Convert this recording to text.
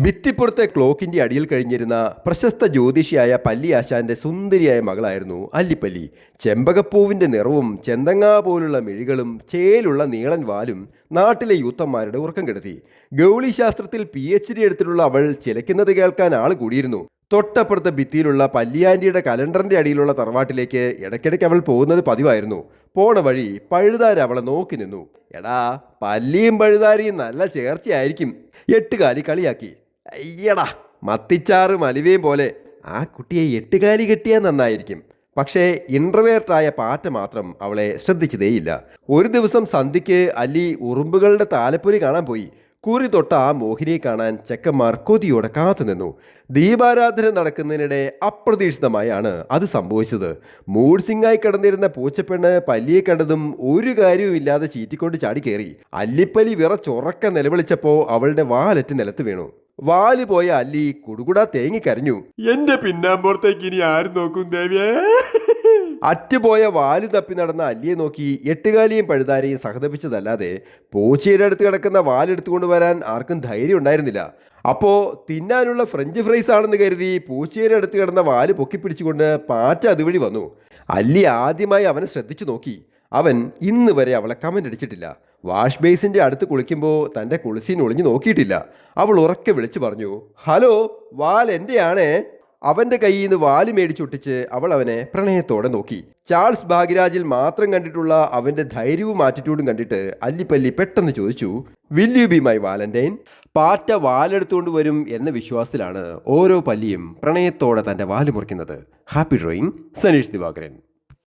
ഭിത്തിപ്പുറത്തെ ക്ലോക്കിന്റെ അടിയിൽ കഴിഞ്ഞിരുന്ന പ്രശസ്ത ജ്യോതിഷിയായ പല്ലി ആശാന്റെ സുന്ദരിയായ മകളായിരുന്നു അല്ലിപ്പല്ലി. ചെമ്പകപ്പൂവിന്റെ നിറവും ചെന്തങ്ങാ പോലുള്ള മിഴികളും ചേലുള്ള നീളൻ വാലും നാട്ടിലെ യൂത്തന്മാരുടെ ഉറക്കം കെടുത്തി. ഗൗളിശാസ്ത്രത്തിൽ PhD എടുത്തിട്ടുള്ള അവൾ ചിലയ്ക്കുന്നത് കേൾക്കാൻ ആൾ കൂടിയിരുന്നു. തൊട്ടപ്പുറത്തെ ഭിത്തിയിലുള്ള പല്ലിയാൻറ്റിയുടെ കലണ്ടറിന്റെ അടിയിലുള്ള തറവാട്ടിലേക്ക് ഇടയ്ക്കിടയ്ക്ക് അവൾ പോകുന്നത് പതിവായിരുന്നു. പോണ വഴി പഴുതാര അവളെ നോക്കി നിന്നു. എടാ, പല്ലിയും പഴുതാരിയും നല്ല ചേർച്ചയായിരിക്കും. എട്ടുകാലി കളിയാക്കി. അയ്യടാ, മത്തിച്ചാറ് മലിവേയും പോലെ. ആ കുട്ടിയെ എട്ടുകാലി കെട്ടിയാൽ നന്നായിരിക്കും. പക്ഷേ ഇൻട്രവേർട്ടായ പാറ്റ മാത്രം അവളെ ശ്രദ്ധിച്ചതേയില്ല. ഒരു ദിവസം സന്ധ്യയ്ക്ക് അല്ലി ഉറുമ്പുകളുടെ താലപ്പൊലി കാണാൻ പോയി. കുറി തൊട്ട ആ മോഹിനിയെ കാണാൻ ചെക്കന്മാർ കൊതിയോടെ കാത്തുനിന്നു. ദീപാരാധന നടക്കുന്നതിനിടെ അപ്രതീക്ഷിതമായാണ് അത് സംഭവിച്ചത്. മൂഡ് സിംഗായി കിടന്നിരുന്ന പൂച്ചപ്പെണ്ണ് പല്ലിയെ കണ്ടതും ഒരു കാര്യവുമില്ലാതെ ചീറ്റിക്കൊണ്ട് ചാടിക്കേറി. അല്ലിപ്പല്ലി വിറച്ചൊറക്ക നിലവിളിച്ചപ്പോൾ അവളുടെ വാലറ്റ് നിലത്ത് വീണു. വാല് പോയ അല്ലി കുടുകുടാ തേങ്ങിക്കരഞ്ഞു. എന്റെ പിന്നാമ്പുറത്തേക്ക് ഇനി ആരും നോക്കും ദേവിയേ. അറ്റുപോയ വാല് തപ്പി നടന്ന അല്ലിയെ നോക്കി എട്ടുകാലിയും പഴുതാരയും സഹതപിച്ചതല്ലാതെ പൂച്ചയുടെ അടുത്ത് കിടക്കുന്ന വാലെടുത്തുകൊണ്ട് വരാൻ ആർക്കും ധൈര്യം ഉണ്ടായിരുന്നില്ല. അപ്പോൾ തിന്നാനുള്ള ഫ്രഞ്ച് ഫ്രൈസ് ആണെന്ന് കരുതി പൂച്ചയുടെ അടുത്ത് കിടന്ന വാല് പൊക്കിപ്പിടിച്ചുകൊണ്ട് പാറ്റ അതുവഴി വന്നു. അല്ലി ആദ്യമായി അവനെ ശ്രദ്ധിച്ചു നോക്കി. അവൻ ഇന്ന് വരെ അവളെ കമന്റ് അടിച്ചിട്ടില്ല. വാഷ് ബേസിന്റെ അടുത്ത് കുളിക്കുമ്പോൾ തൻ്റെ കുളിസീൻ ഒളിഞ്ഞു നോക്കിയിട്ടില്ല. അവൾ ഉറക്കെ വിളിച്ചു പറഞ്ഞു, ഹലോ, വാൽ എൻ്റെയാണേ. അവൻ്റെ കയ്യിൽ നിന്ന് വാല് മേടിച്ചൊട്ടിച്ച് അവൾ അവനെ പ്രണയത്തോടെ നോക്കി. ചാൾസ് ഭാഗ്യരാജിൽ മാത്രം കണ്ടിട്ടുള്ള അവൻ്റെ ധൈര്യവും ആറ്റിറ്റ്യൂഡും കണ്ടിട്ട് അല്ലിപ്പല്ലി പെട്ടെന്ന് ചോദിച്ചു, will you be my valentine? പാറ്റ വാലെടുത്തുകൊണ്ട് വരും എന്ന വിശ്വാസത്തിലാണ് ഓരോ പല്ലിയും പ്രണയത്തോടെ തൻ്റെ വാല് മുറിക്കുന്നത്. Happy drawing, Saneesh Divakaran.